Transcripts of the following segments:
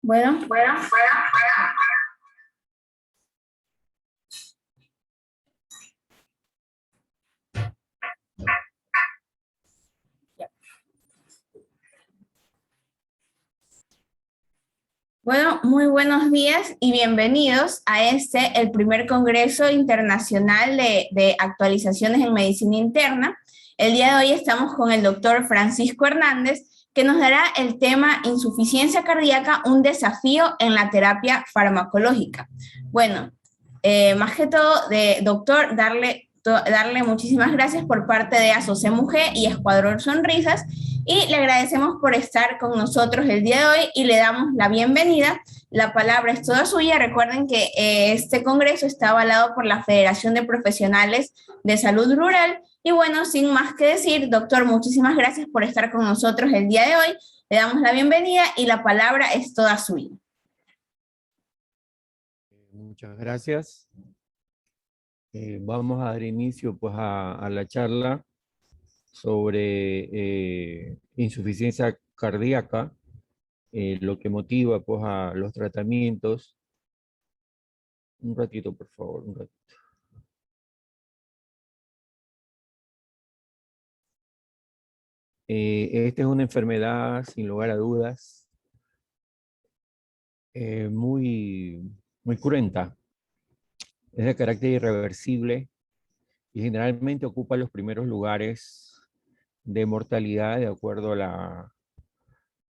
Bueno, muy buenos días y bienvenidos a el primer Congreso Internacional de Actualizaciones en Medicina Interna. El día de hoy estamos con el doctor Francisco Hernández, que nos dará el tema insuficiencia cardíaca, un desafío en la terapia farmacológica. Bueno, más que todo, doctor, darle muchísimas gracias por parte de Asoce Mujer y Escuadrón Sonrisas, y le agradecemos por estar con nosotros el día de hoy y le damos la bienvenida. La palabra es toda suya. Recuerden que este congreso está avalado por la Federación de Profesionales de Salud Rural. Y bueno, sin más que decir, doctor, muchísimas gracias por estar con nosotros el día de hoy. Le damos la bienvenida y la palabra es toda suya. Muchas gracias. Vamos a dar inicio pues a la charla sobre insuficiencia cardíaca, lo que motiva pues a los tratamientos. Un ratito, por favor, un ratito. Esta es una enfermedad, sin lugar a dudas, muy cruenta. Es de carácter irreversible y generalmente ocupa los primeros lugares de mortalidad de acuerdo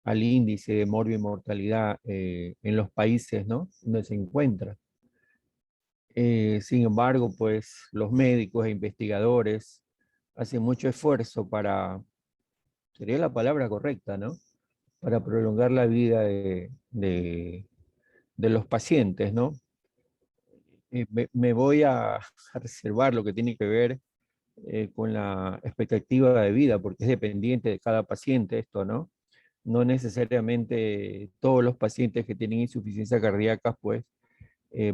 al índice de morbimortalidad en los países, ¿no?, donde se encuentra. Sin embargo, pues los médicos e investigadores hacen mucho esfuerzo para, sería la palabra correcta, ¿no?, para prolongar la vida de los pacientes, ¿no? Me voy a reservar lo que tiene que ver con la expectativa de vida, porque es dependiente de cada paciente esto, ¿no? No necesariamente todos los pacientes que tienen insuficiencia cardíaca pues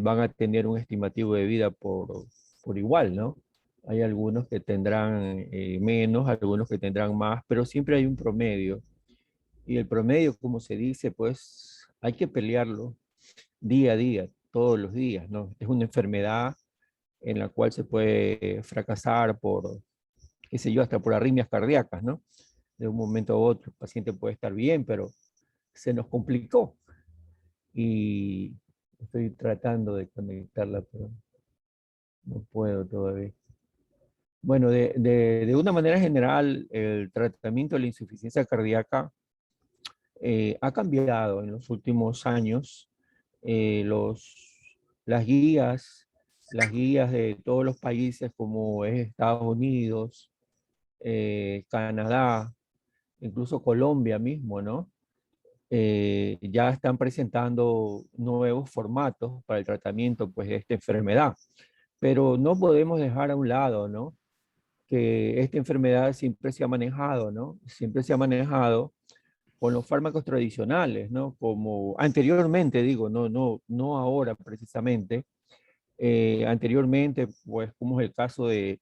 van a tener un estimativo de vida por igual, ¿no? Hay algunos que tendrán menos, algunos que tendrán más, pero siempre hay un promedio. Y el promedio, como se dice, pues hay que pelearlo día a día, todos los días, ¿no? Es una enfermedad en la cual se puede fracasar por, qué sé yo, hasta por arritmias cardíacas, ¿no? De un momento a otro el paciente puede estar bien, pero se nos complicó. Y estoy tratando de conectarla, pero no puedo todavía. Bueno, de una manera general, el tratamiento de la insuficiencia cardíaca ha cambiado en los últimos años. Eh, los, las guías de todos los países como es Estados Unidos, Canadá, incluso Colombia mismo, ¿no? Ya están presentando nuevos formatos para el tratamiento pues, de esta enfermedad. Pero no podemos dejar a un lado, ¿no?, que esta enfermedad siempre se ha manejado, ¿no? Siempre se ha manejado con los fármacos tradicionales, ¿no? Como anteriormente, digo, no ahora precisamente. Anteriormente, pues, como es el caso de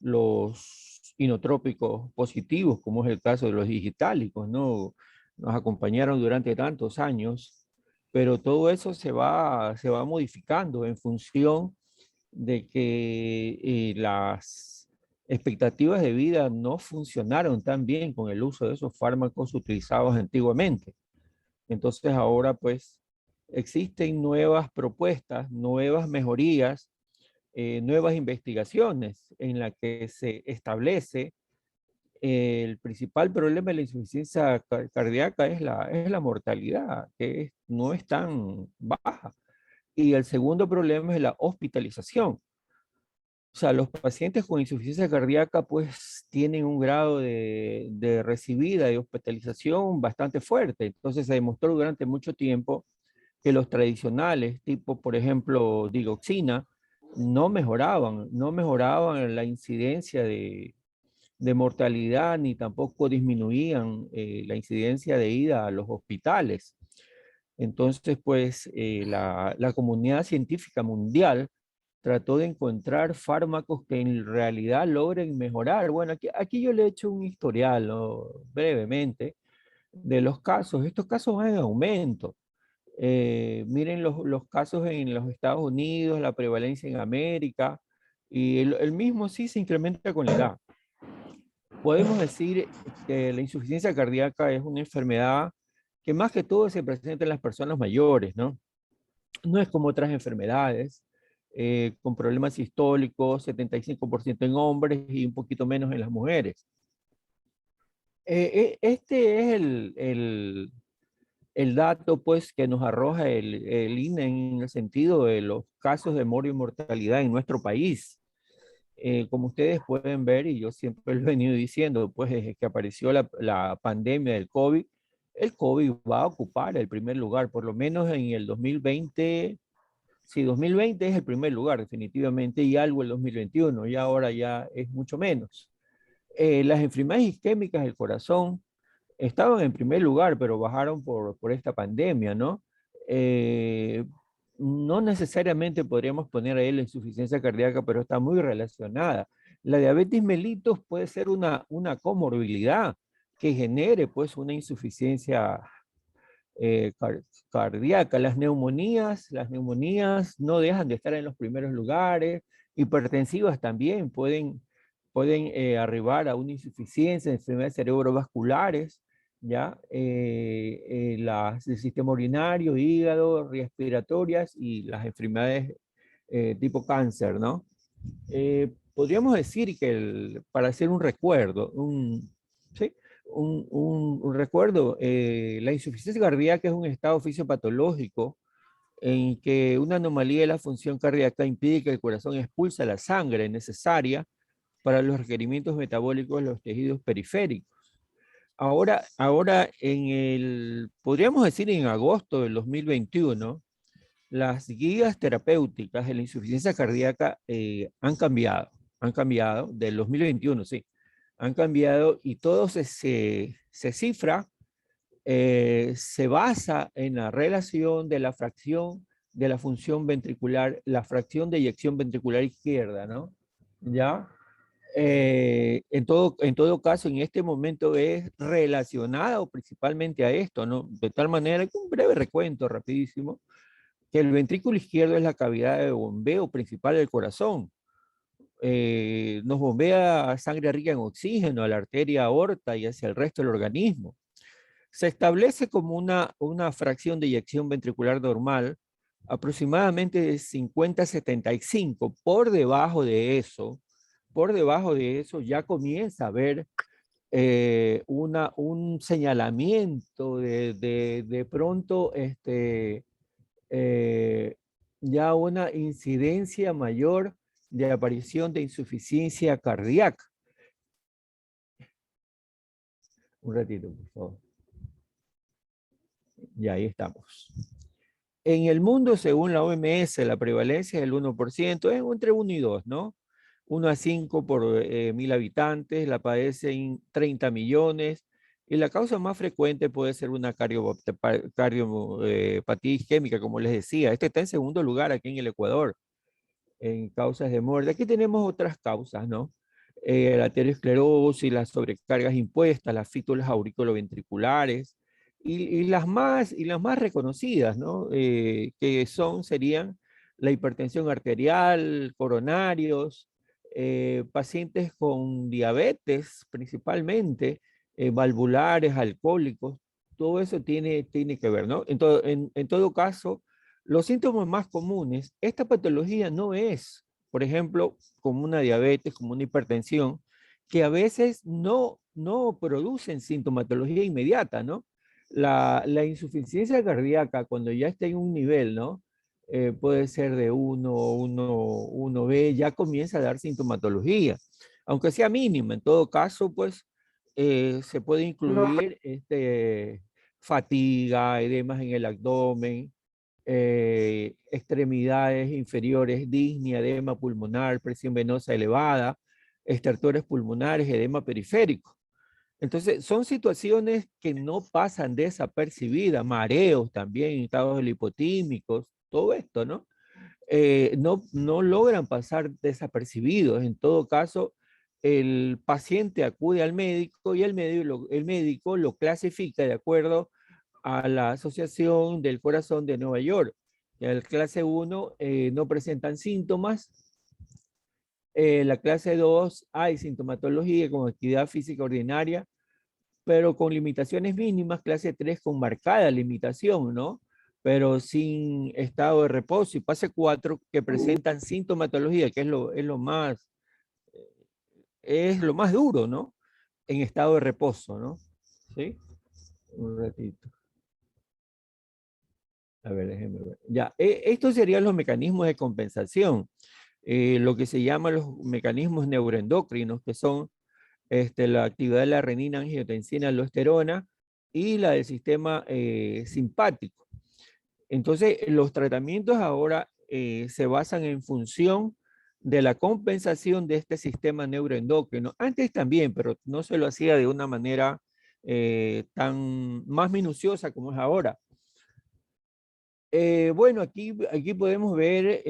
los inotrópicos positivos, como es el caso de los digitálicos, ¿no? Nos acompañaron durante tantos años, pero todo eso se va modificando en función de que las expectativas de vida no funcionaron tan bien con el uso de esos fármacos utilizados antiguamente. Entonces ahora pues existen nuevas propuestas, nuevas mejorías, nuevas investigaciones en las que se establece el principal problema de la insuficiencia cardíaca es la mortalidad, que no es tan baja. Y el segundo problema es la hospitalización. O sea, los pacientes con insuficiencia cardíaca pues tienen un grado de recibida y hospitalización bastante fuerte. Entonces se demostró durante mucho tiempo que los tradicionales, tipo por ejemplo digoxina, no mejoraban la incidencia de mortalidad ni tampoco disminuían la incidencia de ida a los hospitales. Entonces pues la comunidad científica mundial trató de encontrar fármacos que en realidad logren mejorar. Bueno, aquí yo le he hecho un historial, ¿no?, brevemente, de los casos. Estos casos van en aumento. Miren los casos en los Estados Unidos, la prevalencia en América, y el mismo sí se incrementa con la edad. Podemos decir que la insuficiencia cardíaca es una enfermedad que más que todo se presenta en las personas mayores, ¿no? No es como otras enfermedades, con problemas sistólicos, 75% en hombres y un poquito menos en las mujeres. Este es el dato pues, que nos arroja el INE en el sentido de los casos de moro y mortalidad en nuestro país. Como ustedes pueden ver, y yo siempre lo he venido diciendo, pues desde que apareció la pandemia del COVID, el COVID va a ocupar el primer lugar, por lo menos en el 2020. Sí, 2020 es el primer lugar, definitivamente, y algo el 2021, y ahora ya es mucho menos. Las enfermedades isquémicas del corazón estaban en primer lugar, pero bajaron por esta pandemia, ¿no? Eh, no necesariamente podríamos poner ahí la insuficiencia cardíaca, pero está muy relacionada. La diabetes mellitus puede ser una comorbilidad que genere pues una insuficiencia cardíaca. Las neumonías no dejan de estar en los primeros lugares, hipertensivas también pueden arribar a una insuficiencia, enfermedades cerebrovasculares, ¿ya? Las del sistema urinario, hígado, respiratorias y las enfermedades tipo cáncer, ¿no? Podríamos decir que para hacer un recuerdo, ¿sí? Un recuerdo, la insuficiencia cardíaca es un estado fisiopatológico en que una anomalía de la función cardíaca impide que el corazón expulse la sangre necesaria para los requerimientos metabólicos de los tejidos periféricos. Ahora podríamos decir en agosto del 2021, las guías terapéuticas de la insuficiencia cardíaca han cambiado del 2021, sí, han cambiado y todo se cifra, se basa en la relación de la fracción de la función ventricular, la fracción de eyección ventricular izquierda, ¿no? ¿Ya? En todo caso, en este momento es relacionado principalmente a esto, ¿no? De tal manera que un breve recuento rapidísimo, que el ventrículo izquierdo es la cavidad de bombeo principal del corazón. Nos bombea sangre rica en oxígeno a la arteria aorta y hacia el resto del organismo. Se establece como una fracción de eyección ventricular normal, aproximadamente de 50-75. Por debajo de eso ya comienza a haber un señalamiento de pronto eh, ya una incidencia mayor de aparición de insuficiencia cardíaca. Un ratito, por favor. Ya ahí estamos. En el mundo, según la OMS, la prevalencia es del 1%, es entre 1 y 2, ¿no? 1 a 5 por 1000 habitantes, la padecen 30 millones, y la causa más frecuente puede ser una cardiopatía isquémica, como les decía. Este está en segundo lugar aquí en el Ecuador, en causas de muerte. Aquí tenemos otras causas, ¿no? La aterosclerosis, las sobrecargas impuestas, las fístulas auriculoventriculares y las más reconocidas, ¿no? Serían la hipertensión arterial, coronarios, pacientes con diabetes principalmente, valvulares, alcohólicos, todo eso tiene que ver, ¿no? En todo caso, los síntomas más comunes, esta patología no es, por ejemplo, como una diabetes, como una hipertensión, que a veces no producen sintomatología inmediata, ¿no? La insuficiencia cardíaca, cuando ya está en un nivel, ¿no? Puede ser de 1B, ya comienza a dar sintomatología, aunque sea mínima. En todo caso, pues, se puede incluir fatiga, edemas en el abdomen, extremidades inferiores, disnea, edema pulmonar, presión venosa elevada, estertores pulmonares, edema periférico. Entonces, son situaciones que no pasan desapercibidas, mareos también, estados lipotímicos, todo esto, ¿no? No logran pasar desapercibidos. En todo caso, el paciente acude al médico y el médico lo clasifica de acuerdo a la Asociación del Corazón de Nueva York. El clase 1 no presentan síntomas. La clase 2 hay sintomatología con actividad física ordinaria, pero con limitaciones mínimas. Clase 3 con marcada limitación, ¿no? Pero sin estado de reposo. Y fase 4 que presentan sintomatología, que es lo más duro, ¿no? En estado de reposo, ¿no? ¿Sí? Un ratito. A ver, déjenme ver. Ya, estos serían los mecanismos de compensación. Lo que se llama los mecanismos neuroendocrinos, que son la actividad de la renina, angiotensina, aldosterona y la del sistema simpático. Entonces, los tratamientos ahora se basan en función de la compensación de este sistema neuroendocrino. Antes también, pero no se lo hacía de una manera tan más minuciosa como es ahora. Bueno, aquí podemos ver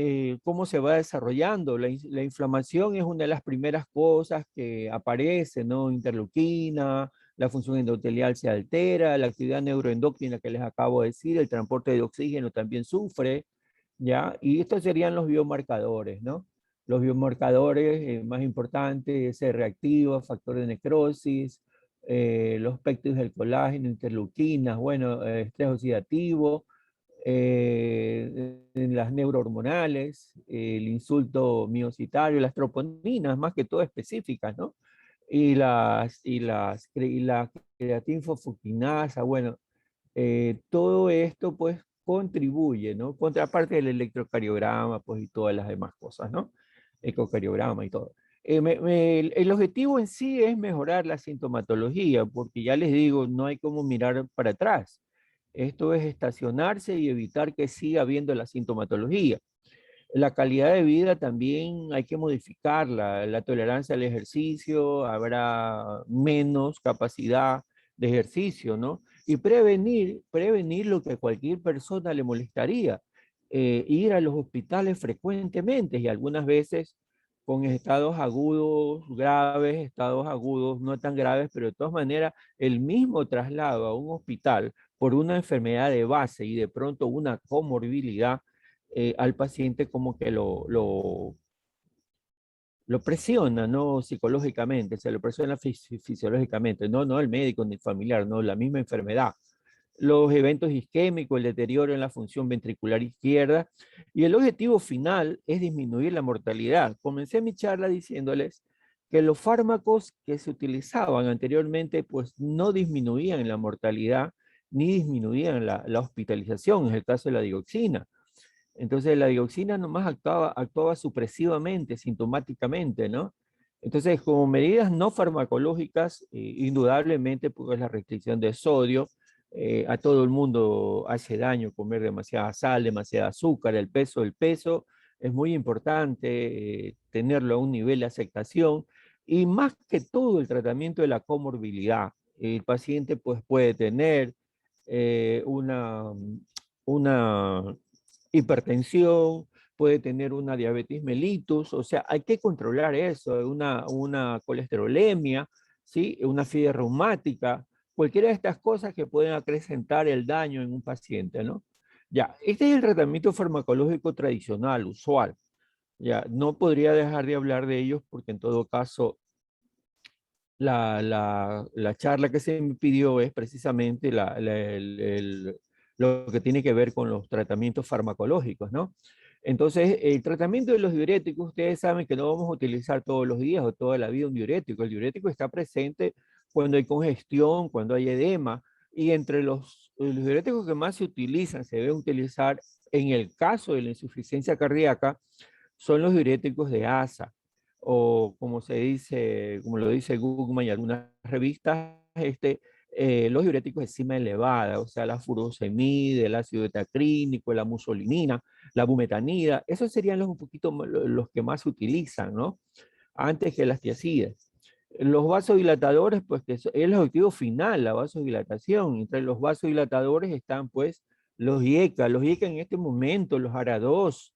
cómo se va desarrollando. La inflamación es una de las primeras cosas que aparece, ¿no? Interleuquina, la función endotelial se altera, la actividad neuroendocrina que les acabo de decir, el transporte de oxígeno también sufre, ¿ya? Y estos serían los biomarcadores, ¿no? Los biomarcadores más importantes, C-reactivo, factor de necrosis, los péptidos del colágeno, interleuquinas, bueno, estrés oxidativo, en las neurohormonales, el insulto miocitario, las troponinas, más que todo específicas, ¿no? Y la creatinfosfuckinasa, bueno, todo esto pues contribuye, ¿no? Contraparte del electrocardiograma, pues y todas las demás cosas, ¿no? Ecocardiograma y todo. El objetivo en sí es mejorar la sintomatología, porque ya les digo, no hay como mirar para atrás. Esto es estacionarse y evitar que siga habiendo la sintomatología. La calidad de vida también hay que modificarla. La tolerancia al ejercicio, habrá menos capacidad de ejercicio, ¿no? Y prevenir lo que a cualquier persona le molestaría. Ir a los hospitales frecuentemente y algunas veces con estados agudos graves, estados agudos no tan graves, pero de todas maneras el mismo traslado a un hospital por una enfermedad de base y de pronto una comorbilidad al paciente como que lo presiona, ¿no? Psicológicamente, se lo presiona fisiológicamente, no el médico ni el familiar, no, la misma enfermedad. Los eventos isquémicos, el deterioro en la función ventricular izquierda, y el objetivo final es disminuir la mortalidad. Comencé mi charla diciéndoles que los fármacos que se utilizaban anteriormente pues no disminuían la mortalidad ni disminuían la hospitalización, en el caso de la dioxina. Entonces la dioxina nomás actuaba supresivamente, sintomáticamente, ¿no? Entonces, como medidas no farmacológicas, indudablemente, pues la restricción de sodio, a todo el mundo hace daño comer demasiada sal, demasiada azúcar, el peso es muy importante tenerlo a un nivel de aceptación y más que todo el tratamiento de la comorbilidad. El paciente pues puede tener una hipertensión, puede tener una diabetes mellitus, o sea, hay que controlar eso, una colesterolemia, ¿sí? Una fiebre reumática, cualquiera de estas cosas que pueden acrecentar el daño en un paciente, ¿no? Ya, este es el tratamiento farmacológico tradicional, usual. Ya, no podría dejar de hablar de ellos porque en todo caso la charla que se me pidió es precisamente lo que tiene que ver con los tratamientos farmacológicos, ¿no? Entonces, el tratamiento de los diuréticos, ustedes saben que no vamos a utilizar todos los días o toda la vida un diurético. El diurético está presente cuando hay congestión, cuando hay edema, y entre los diuréticos que más se utilizan, se deben utilizar en el caso de la insuficiencia cardíaca, son los diuréticos de ASA o como se dice, como lo dice Gugman y algunas revistas, los diuréticos de cima elevada, o sea, la furosemide, el ácido betacrínico, la musolinina, la bumetanida, esos serían un poquito los que más se utilizan, ¿no? Antes que las tiacidas. Los vasodilatadores, pues que es el objetivo final, la vasodilatación. Entre los vasodilatadores están, pues, los IECA en este momento, los ARA2,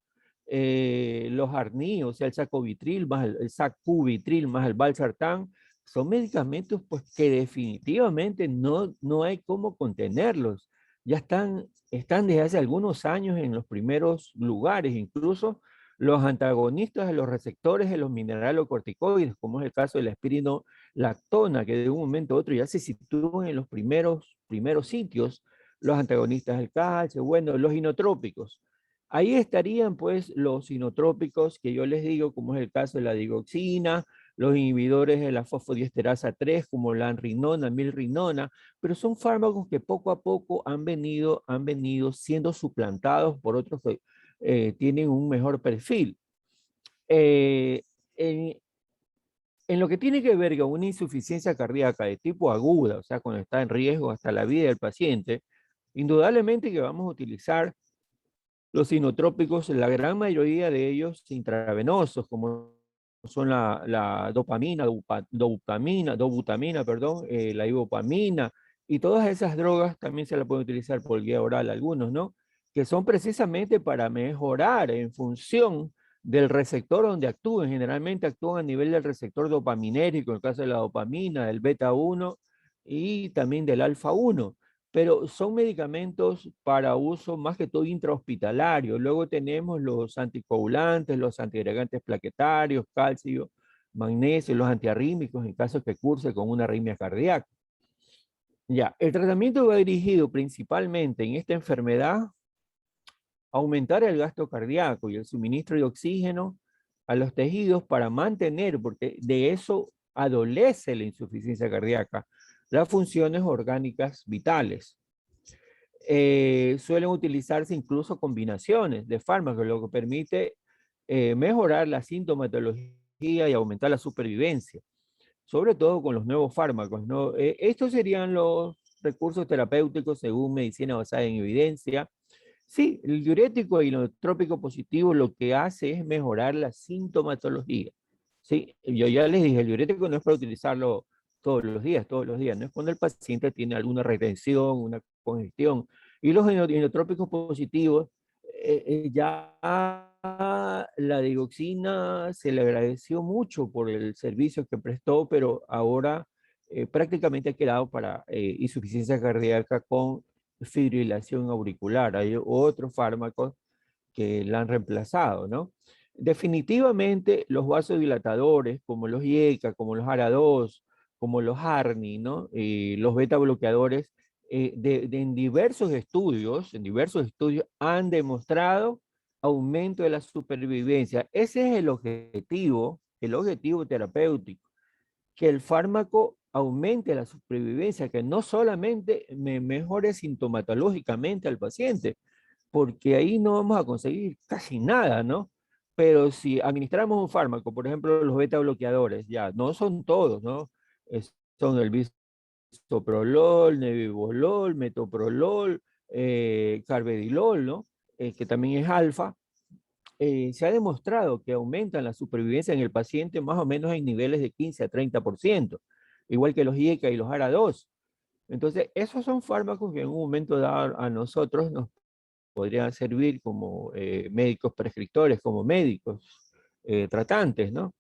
los Arni, o sea, el sacubitril más el sacubitril más el valsartán, son medicamentos pues que definitivamente no hay cómo contenerlos. ya están desde hace algunos años en los primeros lugares, incluso los antagonistas de los receptores de los mineralocorticoides, como es el caso de la espironolactona, que de un momento a otro ya se sitúan en los primeros sitios, los antagonistas del calcio, bueno, los inotrópicos. Ahí estarían pues los inotrópicos que yo les digo, como es el caso de la digoxina, los inhibidores de la fosfodiesterasa 3, como la anrinona, milrinona, pero son fármacos que poco a poco han venido siendo suplantados por otros que tienen un mejor perfil. Eh, en, en lo que tiene que ver con una insuficiencia cardíaca de tipo aguda, o sea, cuando está en riesgo hasta la vida del paciente, indudablemente que vamos a utilizar los inotrópicos, la gran mayoría de ellos intravenosos, como son la dopamina, dobutamina, perdón, la ibupamina, y todas esas drogas también se las pueden utilizar por vía oral algunos, ¿no? Que son precisamente para mejorar en función del receptor donde actúen. Generalmente actúan a nivel del receptor dopaminérgico, en el caso de la dopamina, del beta 1 y también del alfa 1, pero son medicamentos para uso más que todo intrahospitalario. Luego tenemos los anticoagulantes, los antiagregantes plaquetarios, calcio, magnesio, los antiarrítmicos en caso que curse con una arritmia cardíaca. Ya, el tratamiento va dirigido principalmente en esta enfermedad a aumentar el gasto cardíaco y el suministro de oxígeno a los tejidos para mantener, porque de eso adolece la insuficiencia cardíaca, las funciones orgánicas vitales. Suelen utilizarse incluso combinaciones de fármacos, lo que permite mejorar la sintomatología y aumentar la supervivencia, sobre todo con los nuevos fármacos, ¿no? Estos serían los recursos terapéuticos según medicina basada en evidencia. Sí, el diurético inotrópico positivo lo que hace es mejorar la sintomatología. Sí, yo ya les dije, el diurético no es para utilizarlo todos los días, no es cuando el paciente tiene alguna retención, una congestión. Y los inotrópicos positivos, ya la digoxina se le agradeció mucho por el servicio que prestó, pero ahora prácticamente ha quedado para insuficiencia cardíaca con fibrilación auricular. Hay otros fármacos que la han reemplazado, ¿no? Definitivamente los vasodilatadores, como los IECA, como los ARA2, como los ARNI, ¿no? Los beta bloqueadores, en diversos estudios han demostrado aumento de la supervivencia. Ese es el objetivo terapéutico, que el fármaco aumente la supervivencia, que no solamente me mejore sintomatológicamente al paciente, porque ahí no vamos a conseguir casi nada, ¿no? Pero si administramos un fármaco, por ejemplo, los beta bloqueadores, ya, no son todos, ¿no? Son el bisoprolol, nebivolol, metoprolol, carvedilol, ¿no? Que también es alfa. Se ha demostrado que aumentan la supervivencia en el paciente más o menos en niveles de 15 a 30%, igual que los IECA y los ARA2. Entonces, esos son fármacos que en un momento dado a nosotros nos podrían servir como médicos prescriptores, como médicos tratantes, ¿no?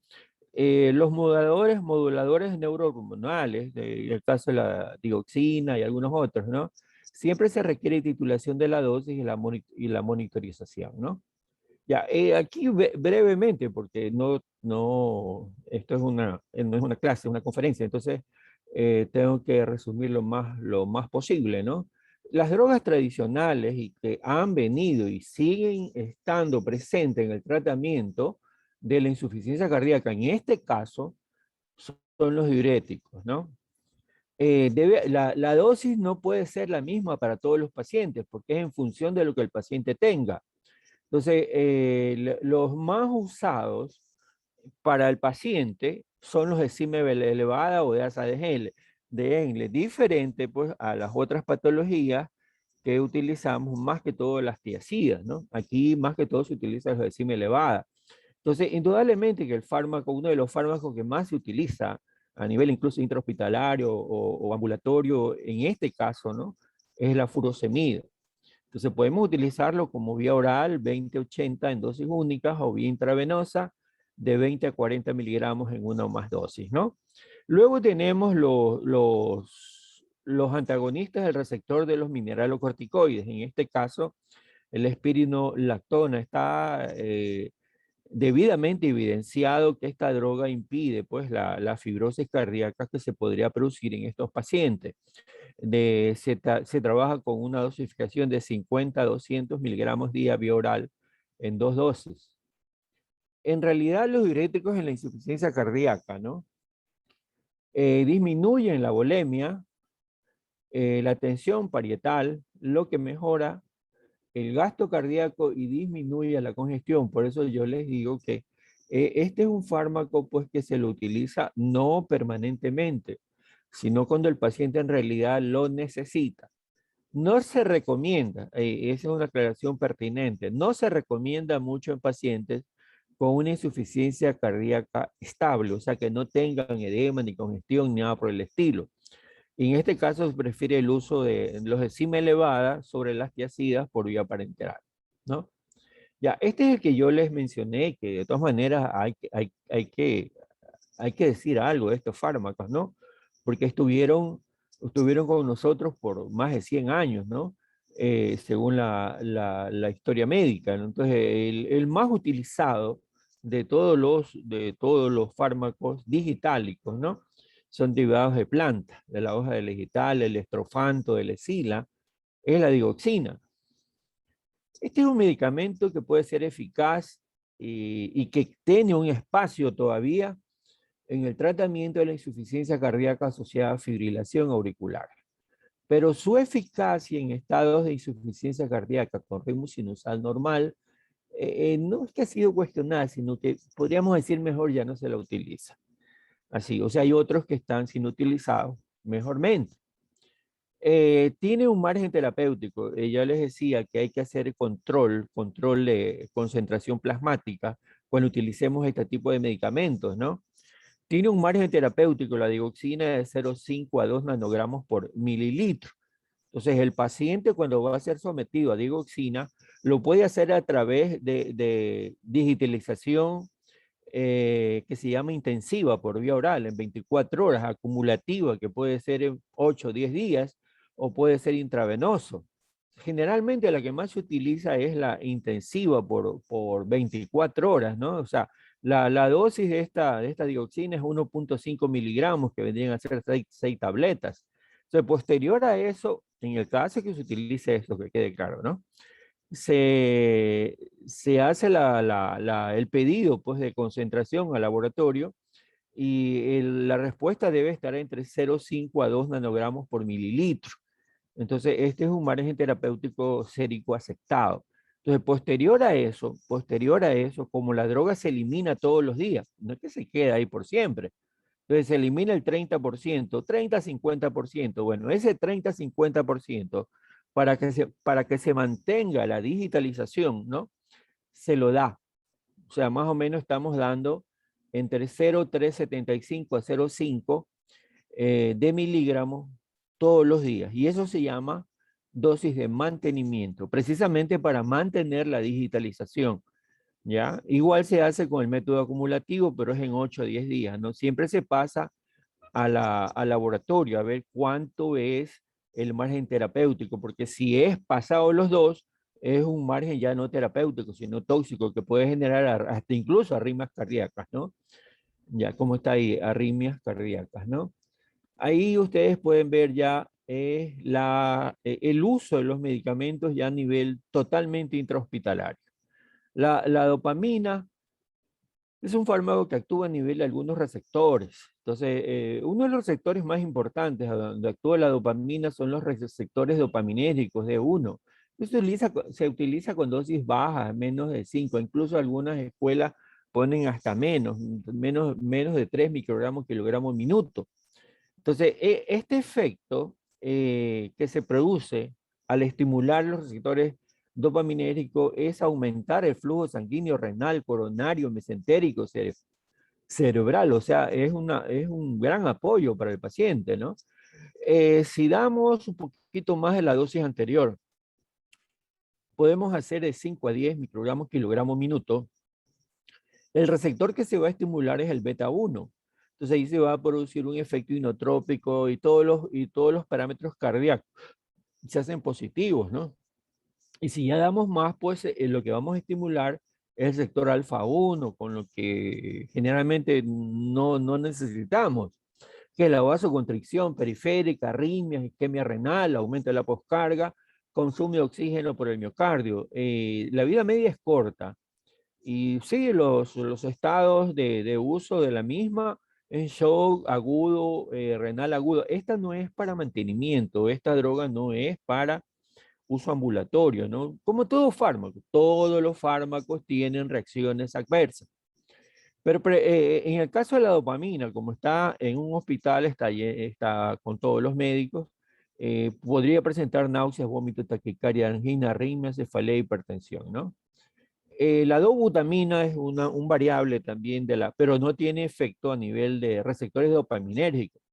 Los moduladores neurohormonales, el caso de la dioxina y algunos otros, ¿no? Siempre se requiere titulación de la dosis y la monitorización, ¿no? Ya, aquí brevemente, porque esto es no es una clase, es una conferencia, entonces tengo que resumir lo más posible, ¿no? Las drogas tradicionales y que han venido y siguen estando presentes en el tratamiento de la insuficiencia cardíaca, en este caso, son los diuréticos, ¿no? La dosis no puede ser la misma para todos los pacientes, porque es en función de lo que el paciente tenga. Entonces, los más usados para el paciente son los de CIMEB elevada o de asa de Engle, diferente pues a las otras patologías que utilizamos, más que todo las tiacidas, ¿no? Aquí más que todo se utiliza los de CIME elevada. Entonces, indudablemente que el fármaco, uno de los fármacos que más se utiliza a nivel incluso intrahospitalario o ambulatorio, en este caso, ¿no? Es la furosemida. Entonces podemos utilizarlo como vía oral 20-80 en dosis únicas o vía intravenosa de 20 a 40 miligramos en una o más dosis, ¿no? Luego tenemos los antagonistas del receptor de los mineralocorticoides. En este caso, el espironolactona está debidamente evidenciado que esta droga impide pues, la fibrosis cardíaca que se podría producir en estos pacientes. Se trabaja con una dosificación de 50 a 200 miligramos día vía oral en 2 dosis. En realidad, los diuréticos en la insuficiencia cardíaca, ¿no? Disminuyen la volemia, la tensión parietal, lo que mejora el gasto cardíaco y disminuye la congestión. Por eso yo les digo que este es un fármaco pues, que se lo utiliza no permanentemente, sino cuando el paciente en realidad lo necesita. No se recomienda, esa es una aclaración pertinente, no se recomienda mucho en pacientes con una insuficiencia cardíaca estable, o sea, que no tengan edema, ni congestión, ni nada por el estilo. En este caso se prefiere el uso de los enzima elevada sobre las tiazidas por vía parenteral, ¿no? Ya, este es el que yo les mencioné, que de todas maneras hay que decir algo de estos fármacos, ¿no? Porque estuvieron con nosotros por más de 100 años, ¿no? Según la historia médica, ¿no? Entonces, el más utilizado de todos los fármacos digitálicos, ¿no? Son derivados de plantas, de la hoja del vegetal, el estrofanto, el escila, es la digoxina. Este es un medicamento que puede ser eficaz y que tiene un espacio todavía en el tratamiento de la insuficiencia cardíaca asociada a fibrilación auricular. Pero su eficacia en estados de insuficiencia cardíaca con ritmo sinusal normal no es que ha sido cuestionada, sino que podríamos decir mejor ya no se la utiliza. Así, o sea, hay otros que están siendo utilizados mejormente. Tiene un margen terapéutico. Ya les decía que hay que hacer control de concentración plasmática cuando utilicemos este tipo de medicamentos, ¿no? Tiene un margen terapéutico, la digoxina de 0,5 a 2 nanogramos por mililitro. Entonces, el paciente cuando va a ser sometido a digoxina, lo puede hacer a través de digitalización que se llama intensiva por vía oral en 24 horas, acumulativa, que puede ser en 8 o 10 días, o puede ser intravenoso. Generalmente la que más se utiliza es la intensiva por 24 horas, ¿no? O sea, la dosis de esta dioxina es 1,5 miligramos, que vendrían a ser 6 tabletas. Entonces, posterior a eso, en el caso que se utilice esto, que quede claro, ¿no? Se hace el pedido pues, de concentración al laboratorio y la respuesta debe estar entre 0,5 a 2 nanogramos por mililitro. Entonces, este es un margen terapéutico sérico aceptado. Entonces, posterior a eso, como la droga se elimina todos los días, no es que se queda ahí por siempre. Entonces, se elimina el 30%, 30-50%. Bueno, ese 30-50%, para que se mantenga la digitalización, ¿no? Se lo da. O sea, más o menos estamos dando entre 0,375 a 0,5 de miligramos todos los días. Y eso se llama dosis de mantenimiento, precisamente para mantener la digitalización. ¿Ya? Igual se hace con el método acumulativo, pero es en 8 o 10 días, ¿no? Siempre se pasa al laboratorio a ver cuánto es el margen terapéutico, porque si es pasado los dos, es un margen ya no terapéutico, sino tóxico, que puede generar hasta incluso arritmias cardíacas, ¿no? Ya, ¿cómo está ahí? Arritmias cardíacas, ¿no? Ahí ustedes pueden ver ya el uso de los medicamentos ya a nivel totalmente intrahospitalario. La dopamina es un fármaco que actúa a nivel de algunos receptores. Entonces, uno de los receptores más importantes a donde actúa la dopamina son los receptores dopaminérgicos D1. Se utiliza con dosis bajas, menos de 5. Incluso algunas escuelas ponen hasta menos de 3 microgramos kilogramo minuto. Entonces, este efecto que se produce al estimular los receptores dopaminérgicos es aumentar el flujo sanguíneo renal, coronario, mesentérico, cerebral. O sea, es un gran apoyo para el paciente, ¿no? Si damos un poquito más de la dosis anterior, podemos hacer de 5 a 10 microgramos kilogramo minuto. El receptor que se va a estimular es el beta 1. Entonces ahí se va a producir un efecto inotrópico y todos los parámetros cardíacos se hacen positivos, ¿no? Y si ya damos más, pues lo que vamos a estimular es el sector alfa 1, con lo que generalmente no necesitamos, que es la vasoconstricción periférica, arritmias, isquemia renal, aumento de la poscarga, consumo de oxígeno por el miocardio. La vida media es corta y sí, los estados de uso de la misma en shock agudo, renal agudo. Esta no es para mantenimiento, esta droga no es para uso ambulatorio, ¿no? Como todo fármaco, todos los fármacos tienen reacciones adversas. Pero en el caso de la dopamina, como está en un hospital, está con todos los médicos, podría presentar náuseas, vómitos, taquicardia, angina, arritmia, cefalea, hipertensión, ¿no? La dobutamina es un variable también pero no tiene efecto a nivel de receptores dopaminérgicos.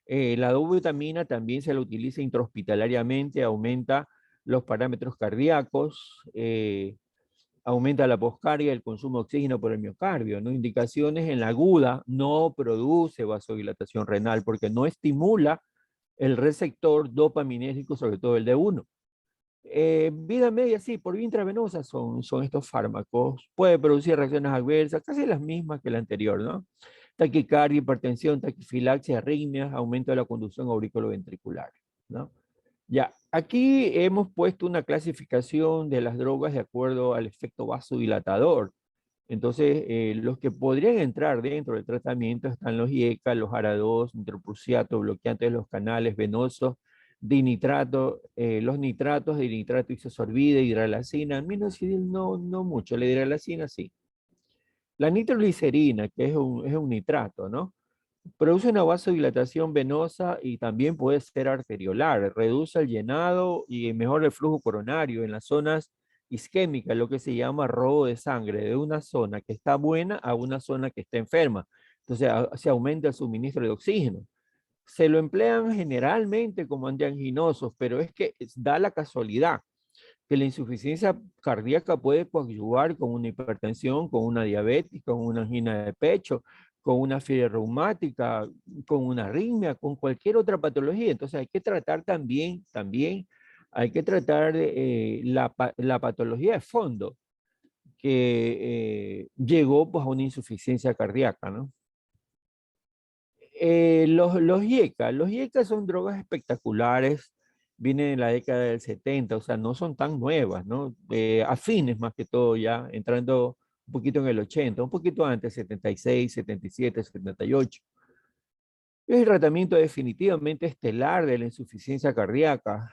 La dobutamina también se la utiliza intrahospitalariamente, aumenta los parámetros cardíacos, aumenta la poscardia, el consumo de oxígeno por el miocardio, ¿no? Indicaciones en la aguda, no produce vasodilatación renal porque no estimula el receptor dopaminérgico, sobre todo el D1. Vida media, sí, por vía intravenosa son estos fármacos. Puede producir reacciones adversas, casi las mismas que la anterior, ¿no? Taquicardia, hipertensión, taquifilaxia, arritmias, aumento de la conducción auriculoventricular, ¿no? Ya, aquí hemos puesto una clasificación de las drogas de acuerdo al efecto vasodilatador. Entonces, los que podrían entrar dentro del tratamiento están los IECA, los ARA2, nitroprusiato, bloqueantes de los canales venosos, dinitrato, los nitratos de nitrato isosorbida, hidralacina, minoxidil no mucho, la hidralacina sí. La nitroglicerina, que es un nitrato, ¿no? Produce una vasodilatación venosa y también puede ser arteriolar, reduce el llenado y mejora el flujo coronario en las zonas isquémicas, lo que se llama robo de sangre, de una zona que está buena a una zona que está enferma. Entonces se aumenta el suministro de oxígeno. Se lo emplean generalmente como antianginosos, pero es que da la casualidad que la insuficiencia cardíaca puede coadyuvar con una hipertensión, con una diabetes, con una angina de pecho, con una fiebre reumática, con una arritmia, con cualquier otra patología. Entonces hay que tratar también hay que tratar la patología de fondo que llegó pues, a una insuficiencia cardíaca, ¿no? Los IECA son drogas espectaculares, vienen en la década del 70, o sea, no son tan nuevas, ¿no? Afines más que todo ya, entrando un poquito en el 80, un poquito antes, 76, 77, 78. Es el tratamiento definitivamente estelar de la insuficiencia cardíaca,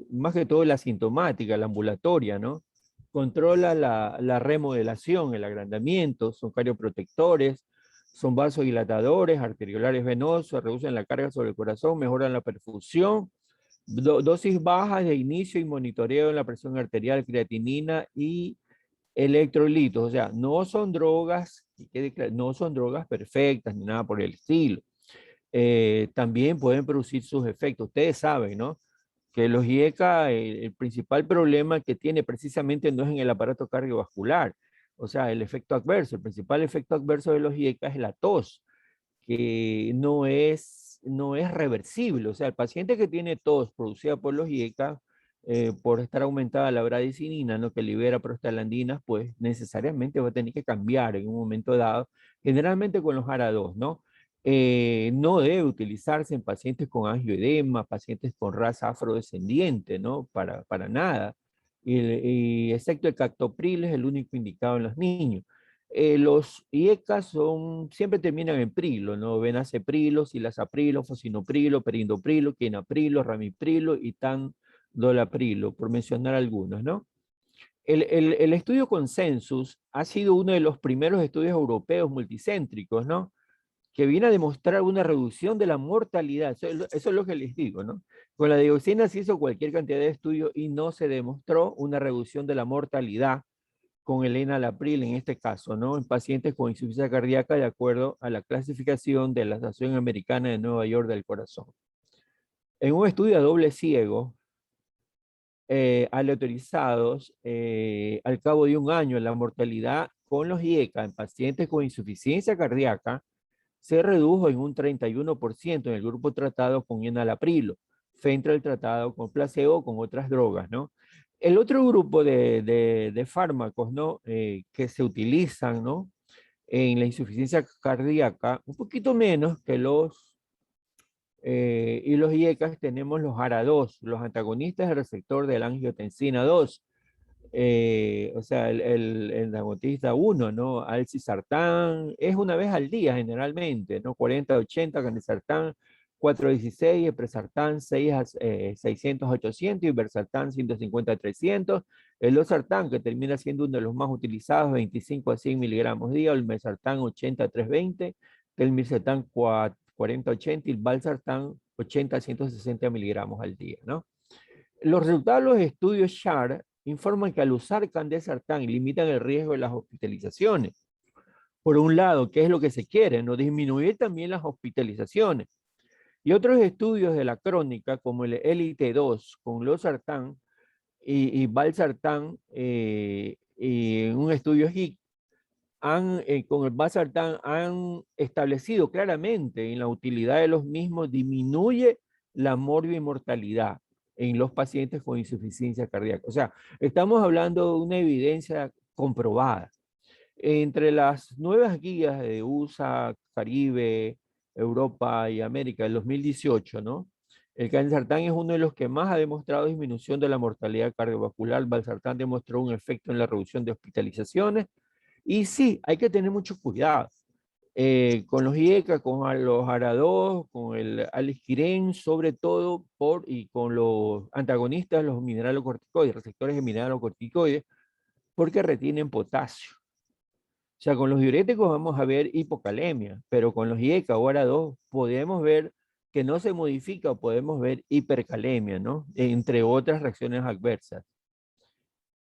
más que todo la sintomática, la ambulatoria, ¿no? Controla la remodelación, el agrandamiento, son cardioprotectores, son vasodilatadores, arteriolares venosos, reducen la carga sobre el corazón, mejoran la perfusión, dosis bajas de inicio y monitoreo en la presión arterial, creatinina y electrolitos. O sea, no son drogas, no son drogas perfectas ni nada por el estilo. También pueden producir sus efectos. Ustedes saben, ¿no? Que los IECA, el principal problema que tiene precisamente no es en el aparato cardiovascular, o sea, el efecto adverso, el principal efecto adverso de los IECA es la tos, que no es reversible, o sea, el paciente que tiene tos producida por los IECA, por estar aumentada la bradicinina, ¿no? Que libera prostaglandinas, pues necesariamente va a tener que cambiar en un momento dado, generalmente con los ARA2, ¿no? No debe utilizarse en pacientes con angioedema, pacientes con raza afrodescendiente, ¿no? Para nada. Y excepto el captopril es el único indicado en los niños. Los IECA siempre terminan en prilo, ¿no? Venaceprilo, silasaprilo, fosinoprilo, perindoprilo, quinaprilo, ramiprilo y tandolaprilo, por mencionar algunos, ¿no? El estudio Consensus ha sido uno de los primeros estudios europeos multicéntricos, ¿no? Que viene a demostrar una reducción de la mortalidad. Eso es lo que les digo, ¿no? Con la dioxina se hizo cualquier cantidad de estudios y no se demostró una reducción de la mortalidad con el enalapril en este caso, ¿no? En pacientes con insuficiencia cardíaca de acuerdo a la clasificación de la Asociación Americana de Nueva York del Corazón. En un estudio a doble ciego, aleatorizados, al cabo de un año, la mortalidad con los IECA en pacientes con insuficiencia cardíaca se redujo en un 31% en el grupo tratado con enalaprilo, frente al tratado con placebo o con otras drogas, ¿no? El otro grupo de fármacos, ¿no? Que se utilizan, ¿no? En la insuficiencia cardíaca, un poquito menos que y los IECAS, tenemos los ARA2, los antagonistas del receptor de la angiotensina 2, o sea, el antagonista 1, ¿no? Alcisartán, es una vez al día generalmente, ¿no? 40-80, candesartán 416, epresartán 600-800 y versartán 150-300. El losartán, que termina siendo uno de los más utilizados, 25 a 100 miligramos día, el mesartán 80-320, el mircetán 40-80 y el valsartán 80-160 miligramos al día, ¿no? Los resultados de los estudios SHARE informan que al usar candesartán limitan el riesgo de las hospitalizaciones. Por un lado, ¿qué es lo que se quiere? No disminuir también las hospitalizaciones. Y otros estudios de la crónica, como el ELITE-2 con losartán y valsartán, y en un estudio HIC, con el valsartán han establecido claramente en la utilidad de los mismos, disminuye la mortalidad en los pacientes con insuficiencia cardíaca. O sea, estamos hablando de una evidencia comprobada. Entre las nuevas guías de USA, Caribe, Europa y América del 2018, ¿no? El candesartán es uno de los que más ha demostrado disminución de la mortalidad cardiovascular. Valsartán demostró un efecto en la reducción de hospitalizaciones. Y sí, hay que tener mucho cuidado con los IECA, con los ARA2, con el alisquirén, sobre todo, y con los antagonistas, los mineralocorticoides, receptores de mineralocorticoides, porque retienen potasio. O sea, con los diuréticos vamos a ver hipocalemia, pero con los IECA o ARA2 podemos ver que no se modifica o podemos ver hipercalemia, ¿no? Entre otras reacciones adversas.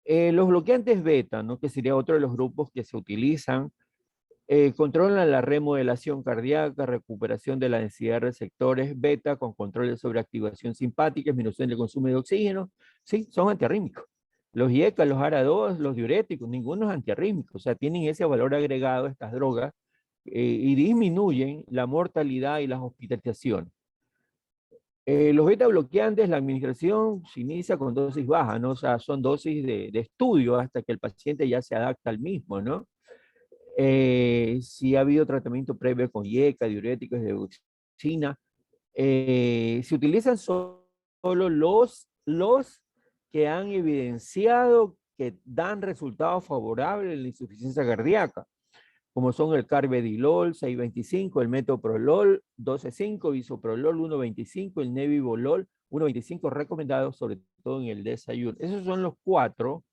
Los bloqueantes beta, ¿no? Que sería otro de los grupos que se utilizan, controlan la remodelación cardíaca, recuperación de la densidad de receptores beta con control de sobreactivación simpática, disminución del consumo de oxígeno. Sí, son antiarrítmicos. Los IECA, los ARA2, los diuréticos, ninguno es antiarrítmico. O sea, tienen ese valor agregado, estas drogas, y disminuyen la mortalidad y las hospitalizaciones. Los beta bloqueantes, la administración se inicia con dosis baja, ¿no? O sea, son dosis de estudio hasta que el paciente ya se adapta al mismo, ¿no? Si ha habido tratamiento previo con IECA, diuréticos, de dioxina. Se utilizan solo los que han evidenciado que dan resultados favorables en la insuficiencia cardíaca, como son el carvedilol 625, el metoprolol 12.5, bisoprolol 1.25, el nebivolol 1.25, recomendados sobre todo en el desayuno. Esos son los 4.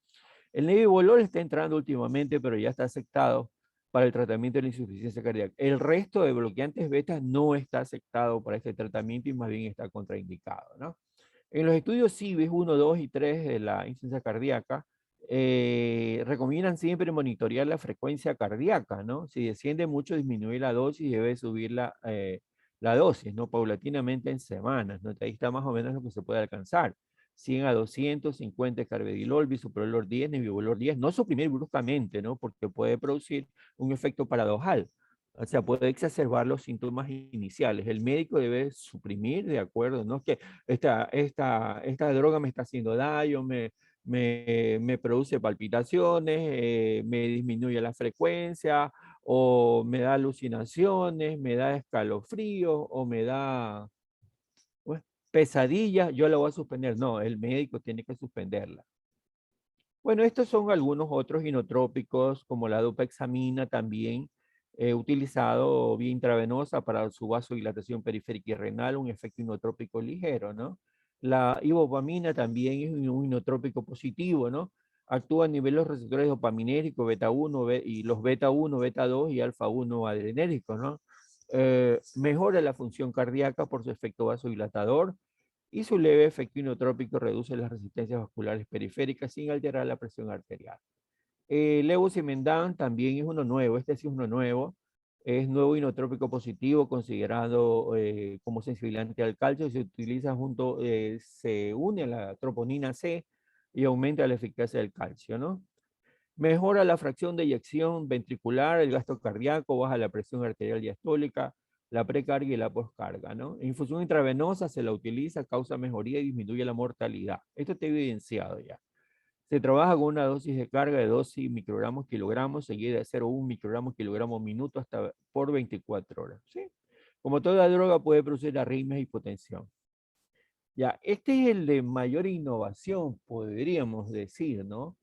El nebivolol está entrando últimamente, pero ya está aceptado para el tratamiento de la insuficiencia cardíaca. El resto de bloqueantes beta no está aceptado para este tratamiento y más bien está contraindicado, ¿no? En los estudios CIBES 1, 2 y 3 de la insuficiencia cardíaca, recomiendan siempre monitorear la frecuencia cardíaca, ¿no? Si desciende mucho, disminuir la dosis y debe subir la dosis, ¿no? Paulatinamente en semanas, ¿no? Ahí está más o menos lo que se puede alcanzar. 100 a 250 carvedilol, bisoprolol 10, nebivolol 10, no suprimir bruscamente, ¿no? Porque puede producir un efecto paradojal. O sea, puede exacerbar los síntomas iniciales. El médico debe suprimir, de acuerdo, ¿no? Que esta droga me está haciendo daño, me produce palpitaciones, me disminuye la frecuencia, o me da alucinaciones, me da escalofríos, o me da pesadillas, yo la voy a suspender. No, el médico tiene que suspenderla. Bueno, estos son algunos otros inotrópicos, como la dopexamina también, utilizado vía intravenosa para su vasodilatación periférica y renal, un efecto inotrópico ligero, ¿no? La ibopamina también es un inotrópico positivo, ¿no? Actúa a nivel de los receptores dopaminérgicos, beta 1 y los beta 1, beta 2 y alfa 1 adrenérgicos, ¿no? Mejora la función cardíaca por su efecto vasodilatador, y su leve efecto inotrópico reduce las resistencias vasculares periféricas sin alterar la presión arterial. Levosimendan también es uno nuevo, este sí es uno nuevo, es nuevo inotrópico positivo considerado como sensibilizante al calcio, se utiliza junto, se une a la troponina C y aumenta la eficacia del calcio, ¿no? Mejora la fracción de eyección ventricular, el gasto cardíaco, baja la presión arterial diastólica, la precarga y la poscarga, ¿no? Infusión intravenosa se la utiliza, causa mejoría y disminuye la mortalidad. Esto está evidenciado ya. Se trabaja con una dosis de carga de 12 microgramos kilogramos, seguida de 0,1 microgramos kilogramo minuto hasta por 24 horas, ¿sí? Como toda droga puede producir arritmias y hipotensión. Ya, este es el de mayor innovación, podríamos decir, ¿no?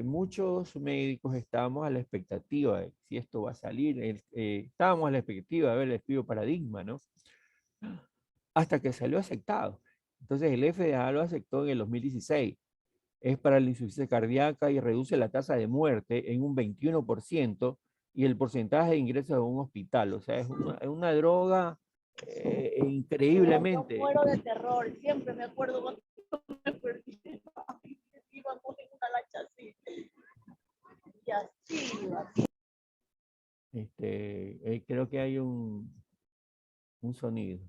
Muchos médicos estábamos a la expectativa de si esto va a salir, estábamos a la expectativa de ver el estudio paradigma, ¿no? Hasta que salió aceptado. Entonces el FDA lo aceptó en el 2016. Es para la insuficiencia cardíaca y reduce la tasa de muerte en un 21% y el porcentaje de ingresos a un hospital. O sea, es una droga increíblemente. Yo muero de terror, siempre me acuerdo cuando me perdí. Íbamos en una lancha así. Y así iba. Creo que hay un sonido.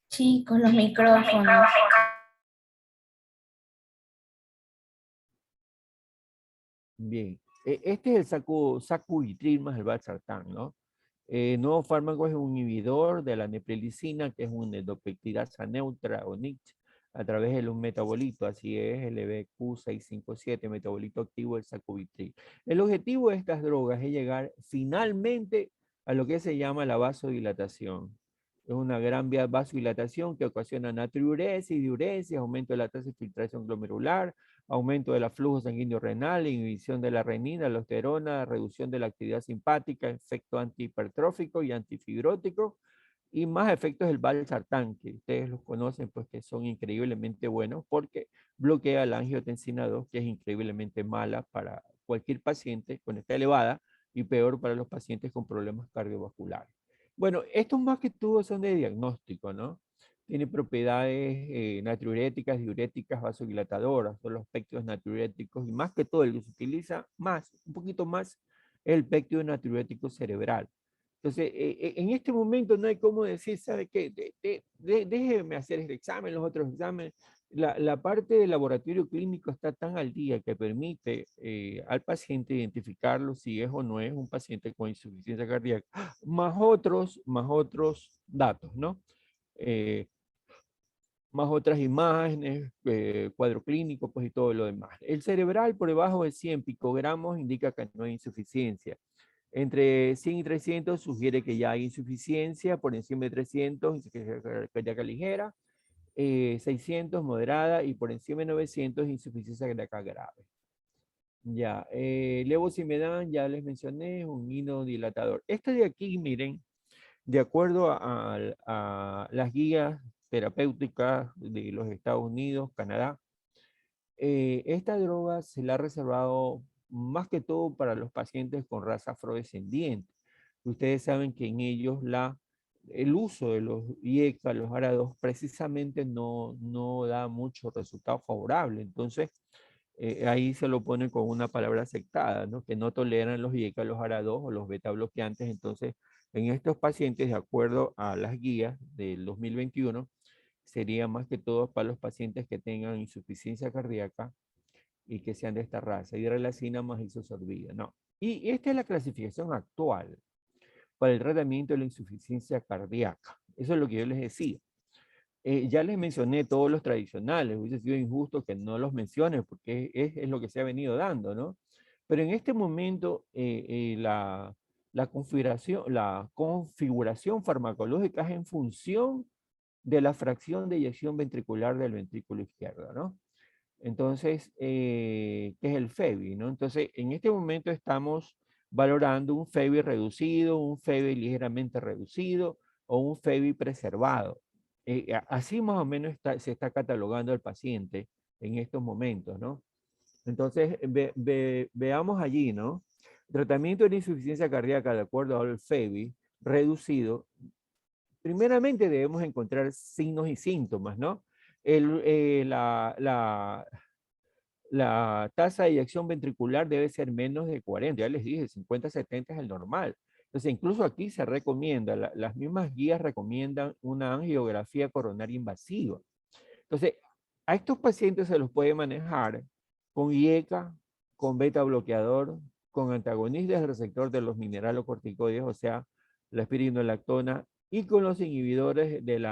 Chicos, los micrófonos. Bien, este es el sacubitril más el valsartán, ¿no? Nuevo fármaco es un inhibidor de la neprilicina, que es una endopeptidasa neutra o NIT, a través de un metabolito, así es, el LBQ657, metabolito activo del sacubitril. El objetivo de estas drogas es llegar finalmente a lo que se llama la vasodilatación. Es una gran vasodilatación que ocasiona natriuresis, diuresis, aumento de la tasa de filtración glomerular, aumento del flujo sanguíneo renal, inhibición de la renina, la aldosterona, reducción de la actividad simpática, efecto antihipertrófico y antifibrótico, y más efectos del valsartán, que ustedes los conocen, pues que son increíblemente buenos porque bloquea la angiotensina 2, que es increíblemente mala para cualquier paciente con esta elevada y peor para los pacientes con problemas cardiovasculares. Bueno, estos más que todo son de diagnóstico, ¿no? Tiene propiedades natriuréticas, diuréticas, vasodilatadoras, son los péptidos natriuréticos, y más que todo el que se utiliza más, un poquito más, es el péptido natriurético cerebral. Entonces, en este momento no hay cómo decir, ¿sabe qué? Déjeme hacer este examen, los otros exámenes. La parte del laboratorio clínico está tan al día que permite al paciente identificarlo si es o no es un paciente con insuficiencia cardíaca, más otros datos, ¿no? Más otras imágenes, cuadro clínico, pues y todo lo demás. El cerebral por debajo de 100 picogramos indica que no hay insuficiencia. Entre 100 y 300 sugiere que ya hay insuficiencia, por encima de 300, insuficiencia cardíaca ligera, 600 moderada y por encima de 900 insuficiencia cardíaca grave. Ya, levosimendan, ya les mencioné, un inodilatador. Este de aquí, miren, de acuerdo a las guías terapéuticas de los Estados Unidos, Canadá, esta droga se la ha reservado más que todo para los pacientes con raza afrodescendiente. Ustedes saben que en ellos el uso de los IECA, los ARA2, precisamente no da mucho resultado favorable. Entonces, ahí se lo pone con una palabra aceptada, ¿no? Que no toleran los IECA, los ARA2 o los beta bloqueantes. Entonces, en estos pacientes, de acuerdo a las guías del 2021, sería más que todo para los pacientes que tengan insuficiencia cardíaca y que sean de esta raza, hidralacina más isosorbida, no. Y esta es la clasificación actual para el tratamiento de la insuficiencia cardíaca. Eso es lo que yo les decía. Ya les mencioné todos los tradicionales, hubiese sido injusto que no los mencione porque es lo que se ha venido dando, ¿no? Pero en este momento la configuración farmacológica es en función de la fracción de eyección ventricular del ventrículo izquierdo, ¿no? Entonces, ¿qué es el FEBI, no? Entonces, en este momento estamos valorando un FEBI reducido, un FEBI ligeramente reducido o un FEBI preservado. Así más o menos se está catalogando el paciente en estos momentos, ¿no? Entonces, veamos allí, ¿no? Tratamiento de la insuficiencia cardíaca de acuerdo al FEBI reducido. Primeramente debemos encontrar signos y síntomas, ¿no? La tasa de eyección ventricular debe ser menos de 40, ya les dije, 50-70 es el normal. Entonces, incluso aquí se recomienda, las mismas guías recomiendan una angiografía coronaria invasiva. Entonces, a estos pacientes se los puede manejar con IECA, con beta bloqueador, con antagonistas del receptor de los mineralocorticoides, o sea, la espironolactona, y con los inhibidores del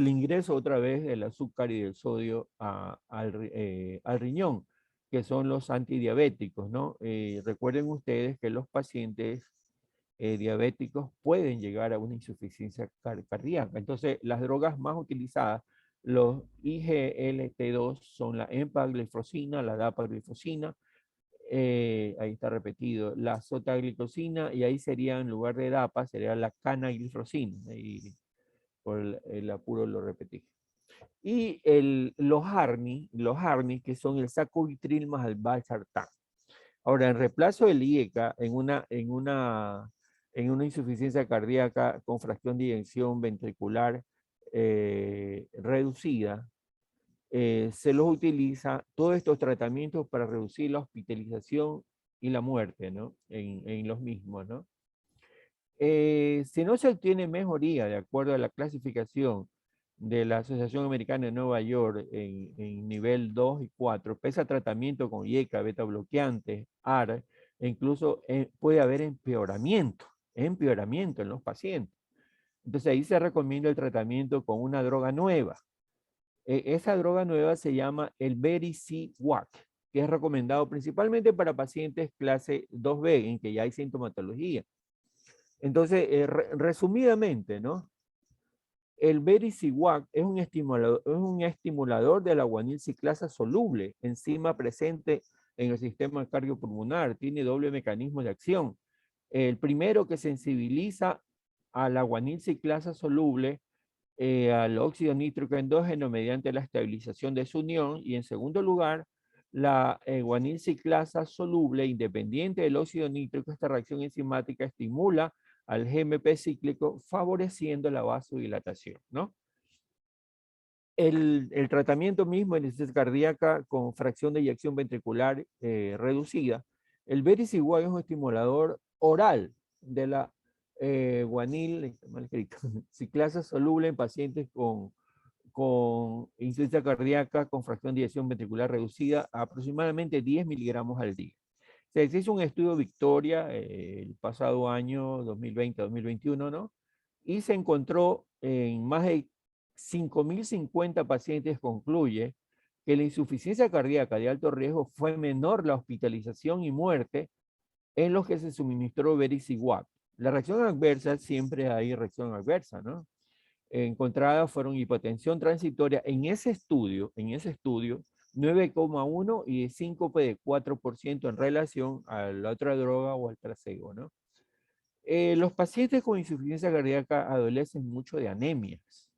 ingreso otra vez del azúcar y del sodio al riñón, que son los antidiabéticos, ¿no? Recuerden ustedes que los pacientes diabéticos pueden llegar a una insuficiencia cardíaca. Entonces, las drogas más utilizadas, los IGLT2, son la empagliflozina, la dapagliflozina, ahí está repetido, la sotagliflozina, y ahí sería, en lugar de DAPA, sería la canagliflozina, y por el apuro lo repetí. Y los ARNI, que son el sacubitril más el valsartán. Ahora, en reemplazo del IECA, en una insuficiencia cardíaca con fracción de eyección ventricular reducida, se los utiliza todos estos tratamientos para reducir la hospitalización y la muerte, ¿no? En los mismos, ¿no? Si no se obtiene mejoría de acuerdo a la clasificación de la Asociación Americana de Nueva York en nivel 2 y 4, pese a tratamiento con IECA, beta bloqueantes, AR, e incluso puede haber empeoramiento en los pacientes. Entonces ahí se recomienda el tratamiento con una droga nueva. Esa droga nueva se llama el Vericiguat, que es recomendado principalmente para pacientes clase 2B, en que ya hay sintomatología. Entonces, resumidamente, ¿no? El Vericiguat es un estimulador de la guanil ciclasa soluble, enzima presente en el sistema cardiopulmonar, tiene doble mecanismo de acción. El primero, que sensibiliza a la guanil ciclasa soluble al óxido nítrico endógeno mediante la estabilización de su unión, y en segundo lugar, la guanil ciclasa soluble independiente del óxido nítrico. Esta reacción enzimática estimula al GMP cíclico, favoreciendo la vasodilatación, ¿no? El tratamiento mismo en insuficiencia cardíaca con fracción de eyección ventricular reducida, el Vericiguat es un estimulador oral de la guanil ciclasa soluble en pacientes con insuficiencia cardíaca con fracción de eyección ventricular reducida a aproximadamente 10 miligramos al día. Se hizo un estudio Victoria el pasado año 2020-2021, ¿no? Y se encontró en más de 5.050 pacientes, concluye que la insuficiencia cardíaca de alto riesgo fue menor la hospitalización y muerte en los que se suministró Vericiguat. La reacción adversa, siempre hay reacción adversa, ¿no? Encontradas fueron hipotensión transitoria en ese estudio, 9,1 y síncope de 4% en relación a la otra droga o al placebo, ¿no? Los pacientes con insuficiencia cardíaca adolecen mucho de anemias,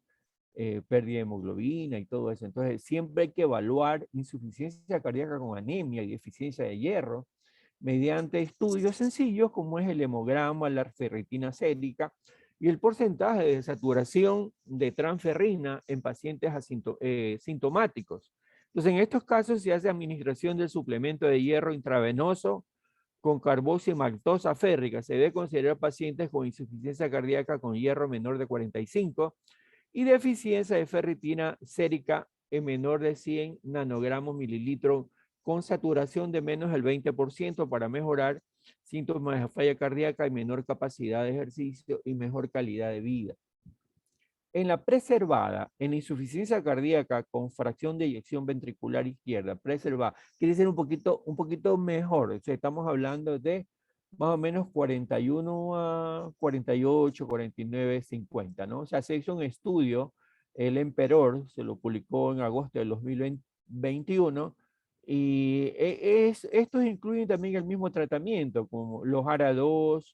pérdida de hemoglobina y todo eso. Entonces, siempre hay que evaluar insuficiencia cardíaca con anemia y deficiencia de hierro mediante estudios sencillos como es el hemograma, la ferritina sérica y el porcentaje de saturación de transferrina en pacientes sintomáticos. Entonces, en estos casos se hace administración del suplemento de hierro intravenoso con carboximaltosa férrica. Se debe considerar pacientes con insuficiencia cardíaca con hierro menor de 45 y deficiencia de ferritina sérica en menor de 100 nanogramos mililitro con saturación de menos del 20% para mejorar síntomas de falla cardíaca y menor capacidad de ejercicio y mejor calidad de vida. En la preservada, en insuficiencia cardíaca con fracción de eyección ventricular izquierda, preservada, quiere decir un poquito mejor. O sea, estamos hablando de más o menos 41 a 48, 49, 50, ¿no? O sea, se hizo un estudio, el Emperor, se lo publicó en agosto del 2021, y estos incluyen también el mismo tratamiento, como los ARA2,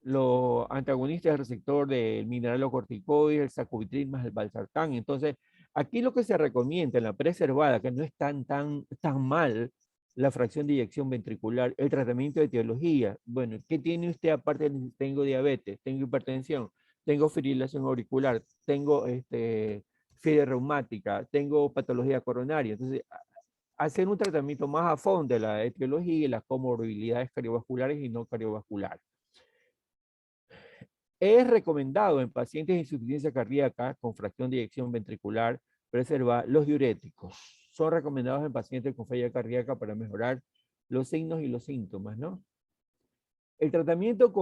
los antagonistas del receptor del mineralocorticoide, el sacubitril más el valsartán. Entonces, aquí lo que se recomienda en la preservada, que no es tan mal la fracción de eyección ventricular, el tratamiento de etiología. Bueno, ¿qué tiene usted aparte de tengo diabetes, tengo hipertensión, tengo fibrilación auricular, tengo fiebre reumática, tengo patología coronaria? Entonces, hacer un tratamiento más a fondo de la etiología y las comorbilidades cardiovasculares y no cardiovasculares. Es recomendado en pacientes de insuficiencia cardíaca con fracción de eyección ventricular preservar los diuréticos. son recomendados en pacientes con falla cardíaca para mejorar los signos y los síntomas, ¿no? El tratamiento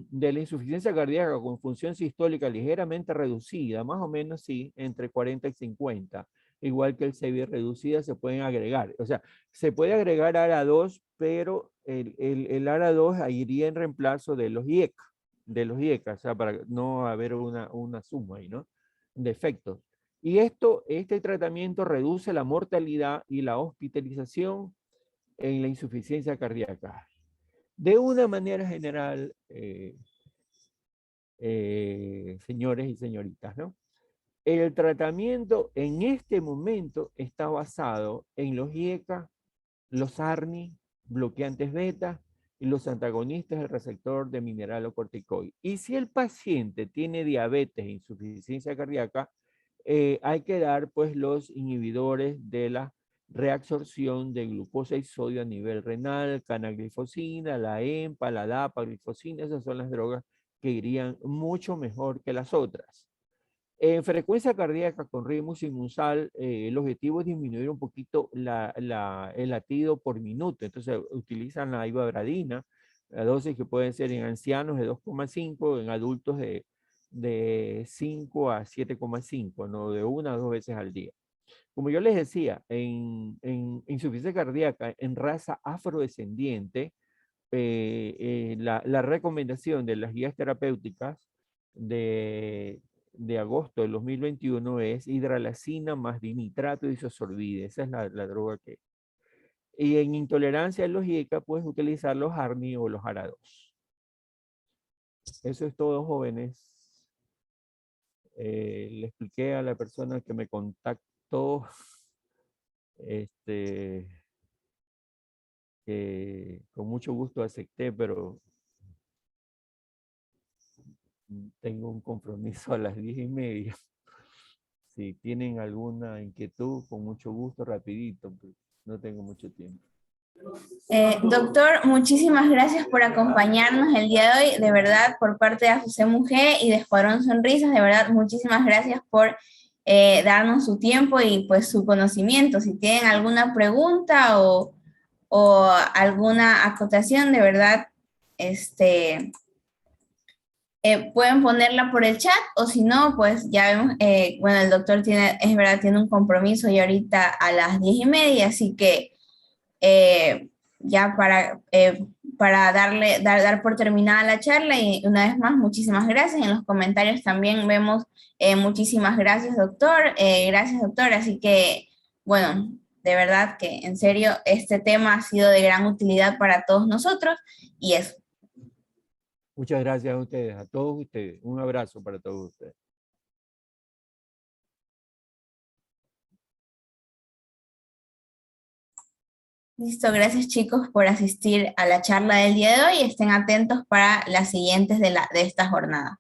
de la insuficiencia cardíaca con función sistólica ligeramente reducida, más o menos sí, entre 40 y 50, igual que el CB reducida, se pueden agregar. O sea, se puede agregar ARA2, pero el ARA2 iría en reemplazo de los IECA, o sea, para no haber una suma ahí, ¿no? De efectos. Y este tratamiento reduce la mortalidad y la hospitalización en la insuficiencia cardíaca. De una manera general, señores y señoritas, ¿no? El tratamiento en este momento está basado en los IECA, los ARNI, bloqueantes beta y los antagonistas del receptor de mineralocorticoide. Y si el paciente tiene diabetes e insuficiencia cardíaca, hay que dar pues los inhibidores de la reabsorción de glucosa y sodio a nivel renal, canaglifosina, la EMPA, la dapaglifosina, esas son las drogas que irían mucho mejor que las otras. En frecuencia cardíaca con ritmo sinusal, el objetivo es disminuir un poquito el latido por minuto. Entonces utilizan la ivabradina, la dosis que pueden ser en ancianos de 2,5, en adultos de 5 a 7,5, ¿no? De 1 a 2 veces al día. Como yo les decía, en insuficiencia cardíaca en raza afrodescendiente, la recomendación de las guías terapéuticas de agosto del 2021 es hidralacina más dinitrato de isosorbide. Esa es la droga que... Y en intolerancia a los IECA puedes utilizar los ARNI o los ARA2. Eso es todo, jóvenes. Le expliqué a la persona que me contactó que con mucho gusto acepté, pero tengo un compromiso a las 10:30. Si tienen alguna inquietud, con mucho gusto, rapidito, pues no tengo mucho tiempo. Doctor, muchísimas gracias por acompañarnos el día de hoy, de verdad, por parte de José Mujer y de Escuadrón Sonrisas, de verdad, muchísimas gracias por darnos su tiempo y pues su conocimiento. Si tienen alguna pregunta o alguna acotación, de verdad, pueden ponerla por el chat, o si no, pues ya vemos, bueno, el doctor es verdad, tiene un compromiso y ahorita a las 10:30, así que ya para dar por terminada la charla, y una vez más, muchísimas gracias. En los comentarios también vemos muchísimas gracias, doctor, así que, bueno, de verdad que en serio, este tema ha sido de gran utilidad para todos nosotros, y eso. Muchas gracias a ustedes, a todos ustedes. Un abrazo para todos ustedes. Listo, gracias chicos por asistir a la charla del día de hoy. Estén atentos para las siguientes de esta jornada.